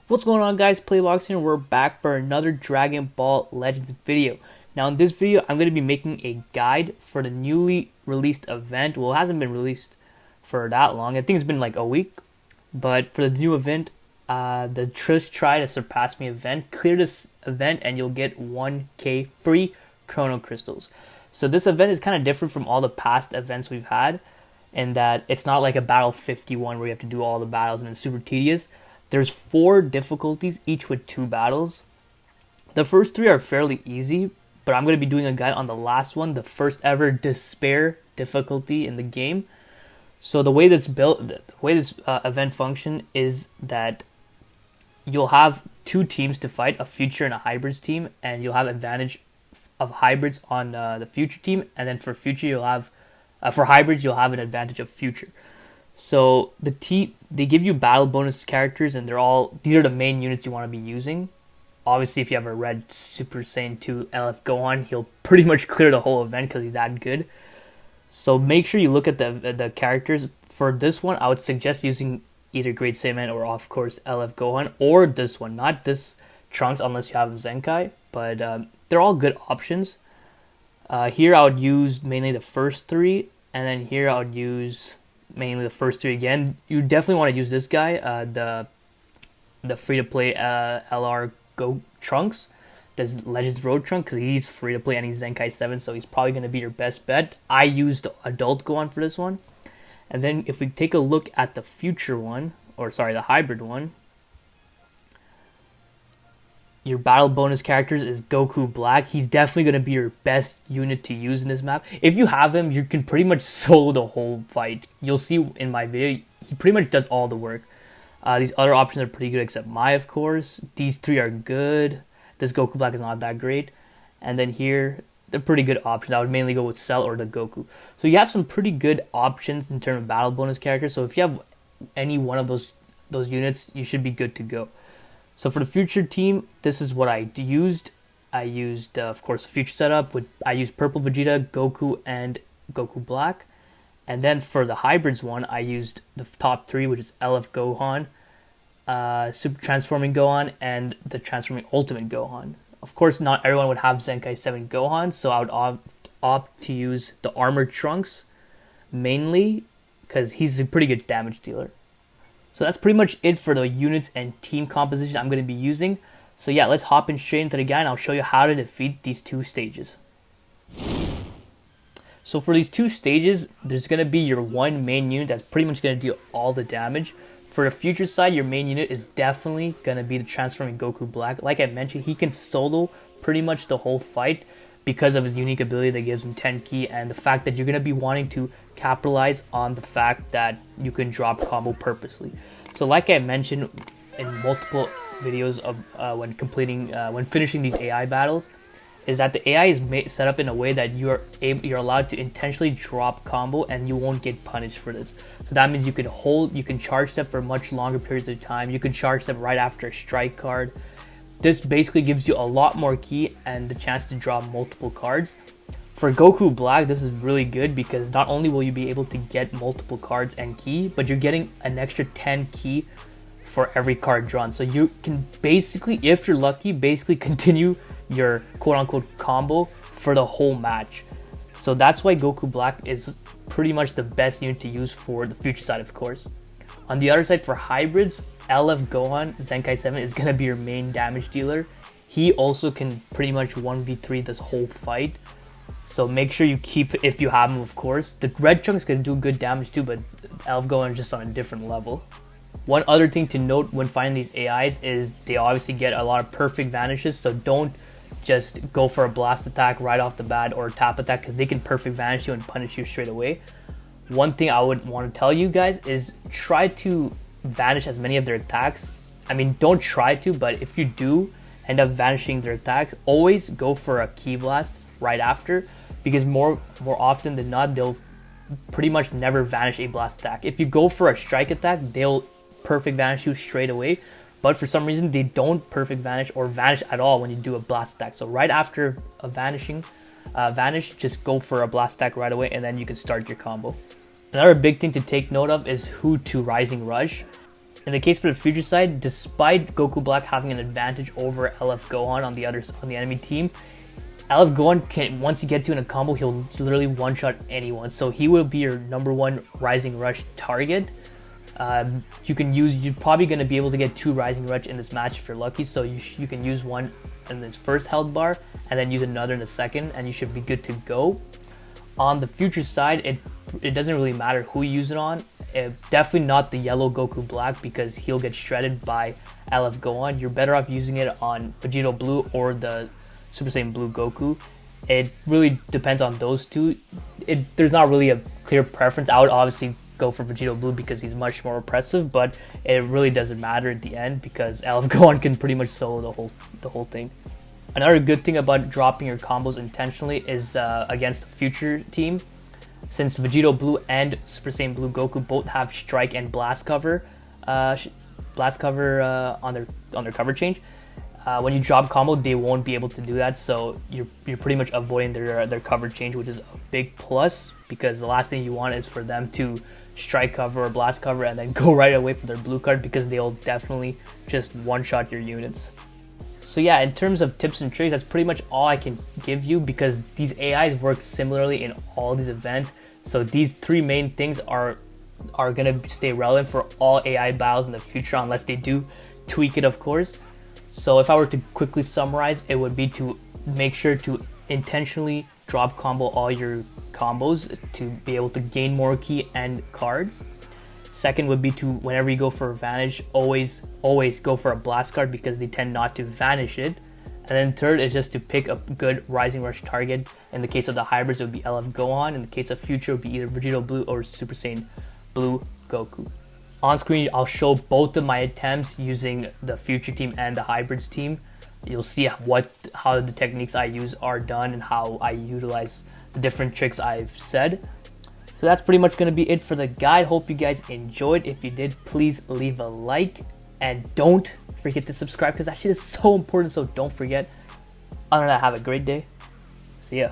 What's going on, guys? PlayBox here. We're back for another Dragon Ball Legends video. Now in this video I'm going to be making a guide for the newly released event. Well, it hasn't been released for that long. I think it's been like a week. But for the new event, the Try to Surpass Me event, clear this event and you'll get 1k free Chrono crystals. So this event is kind of different from all the past events we've had in that it's not like a battle 51 where you have to do all the battles and it's super tedious. There's 4 difficulties, each with 2 battles. The first 3 are fairly easy, but I'm going to be doing a guide on the last one, the first ever despair difficulty in the game. So the way this event function is that you'll have 2 teams to fight, a future and a hybrids team, and you'll have advantage of hybrids on the future team, and then for future you'll have, for hybrids you'll have an advantage of future. So they give you battle bonus characters, and these are the main units you want to be using. Obviously, if you have a red Super Saiyan 2 LF Gohan, he'll pretty much clear the whole event because he's that good. So make sure you look at the characters. For this one, I would suggest using either Great Saiyaman or, of course, LF Gohan, or this one, not this Trunks unless you have Zenkai, but they're all good options. Here I would use mainly the first 3, and then here I would use mainly the first 3 again. You definitely want to use this guy, the free-to-play LR Go Trunks, this Legends Road Trunk, because he's free-to-play and he's Zenkai 7, so he's probably going to be your best bet. I used Adult Gohan for this one. And then if we take a look at the future one, or sorry, the hybrid one, your battle bonus characters is Goku Black. He's definitely going to be your best unit to use in this map. If you have him, you can pretty much solo the whole fight. You'll see in my video, he pretty much does all the work. These other options are pretty good except Mai, of course. These 3 are good. This Goku Black is not that great. And then here, they're pretty good options. I would mainly go with Cell or the Goku. So you have some pretty good options in terms of battle bonus characters. So if you have any one of those units, you should be good to go. So for the future team, this is what I used. I used, of course, a future setup. I used Purple Vegeta, Goku, and Goku Black. And then for the hybrids one, I used the top 3, which is LF Gohan, Super Transforming Gohan, and the Transforming Ultimate Gohan. Of course, not everyone would have Zenkai 7 Gohan, so I would opt to use the Armored Trunks, mainly, because he's a pretty good damage dealer. So that's pretty much it for the units and team composition I'm going to be using. So yeah, let's hop in straight into the guide and I'll show you how to defeat these 2 stages. So for these 2 stages, there's going to be your one main unit that's pretty much going to deal all the damage. For the future side, your main unit is definitely going to be the Transforming Goku Black. Like I mentioned, he can solo pretty much the whole fight because of his unique ability that gives him 10 ki, and the fact that you're going to be wanting to capitalize on the fact that you can drop combo purposely. So like I mentioned in multiple videos of when finishing these AI battles, is that the AI is set up in a way that you're allowed to intentionally drop combo and you won't get punished for this. So that means you can charge step for much longer periods of time. You can charge step right after a strike card. This basically gives you a lot more ki and the chance to draw multiple cards. For Goku Black, this is really good because not only will you be able to get multiple cards and ki, but you're getting an extra 10 ki for every card drawn. So you can basically, if you're lucky, basically continue your quote-unquote combo for the whole match. So that's why Goku Black is pretty much the best unit to use for the future side, of course. On the other side, for hybrids, LF Gohan Zenkai 7 is going to be your main damage dealer. He also can pretty much 1v3 this whole fight. So make sure you keep, if you have him, of course. The red chunk is going to do good damage too, but LF Gohan is just on a different level. One other thing to note when finding these AIs is they obviously get a lot of perfect vanishes, so don't just go for a blast attack right off the bat or tap attack because they can perfect vanish you and punish you straight away. One thing I would want to tell you guys is try to vanish as many of their attacks. I mean, don't try to, but if you do end up vanishing their attacks, always go for a ki blast right after, because more often than not, they'll pretty much never vanish a blast attack. If you go for a strike attack, they'll perfect vanish you straight away, but for some reason they don't perfect vanish or vanish at all when you do a blast attack. So right after a vanish, just go for a blast attack right away and then you can start your combo. Another big thing to take note of is who to Rising Rush. In the case for the future side, despite Goku Black having an advantage over LF Gohan on the enemy team, LF Gohan can, once he gets you in a combo, he'll literally one-shot anyone. So he will be your #1 Rising Rush target. You're probably going to be able to get 2 Rising Rush in this match if you're lucky. So you can use one in this first health bar and then use another in the second, and you should be good to go. On the future side, it doesn't really matter who you use it on. Definitely not the yellow Goku Black, because he'll get shredded by LF Gohan. You're better off using it on Vegito Blue or the Super Saiyan Blue Goku. It really depends on those two. There's not really a clear preference. I would obviously go for Vegito Blue because he's much more oppressive, but it really doesn't matter at the end because LF Gohan can pretty much solo the whole thing. Another good thing about dropping your combos intentionally is against the future team. Since Vegito Blue and Super Saiyan Blue Goku both have strike and blast cover, on their cover change, when you drop combo, they won't be able to do that. So you're pretty much avoiding their cover change, which is a big plus, because the last thing you want is for them to strike cover or blast cover and then go right away for their blue card, because they'll definitely just one-shot your units. So yeah, in terms of tips and tricks, that's pretty much all I can give you, because these AIs work similarly in all these events. So these 3 main things are gonna stay relevant for all AI battles in the future, unless they do tweak it, of course. So if I were to quickly summarize, it would be to make sure to intentionally drop combo all your combos to be able to gain more ki and cards. Second would be to, whenever you go for a vanish, always go for a blast card, because they tend not to vanish it. And then third is just to pick a good Rising Rush target. In the case of the hybrids, it would be LF Gohan. In the case of future, it would be either Vegito Blue or Super Saiyan Blue Goku. On screen, I'll show both of my attempts using the future team and the hybrids team. You'll see how the techniques I use are done and how I utilize the different tricks I've said. So that's pretty much going to be it for the guide. Hope you guys enjoyed. If you did, please leave a like, and don't forget to subscribe, because that shit is so important, so don't forget. Other than that, have a great day. See ya.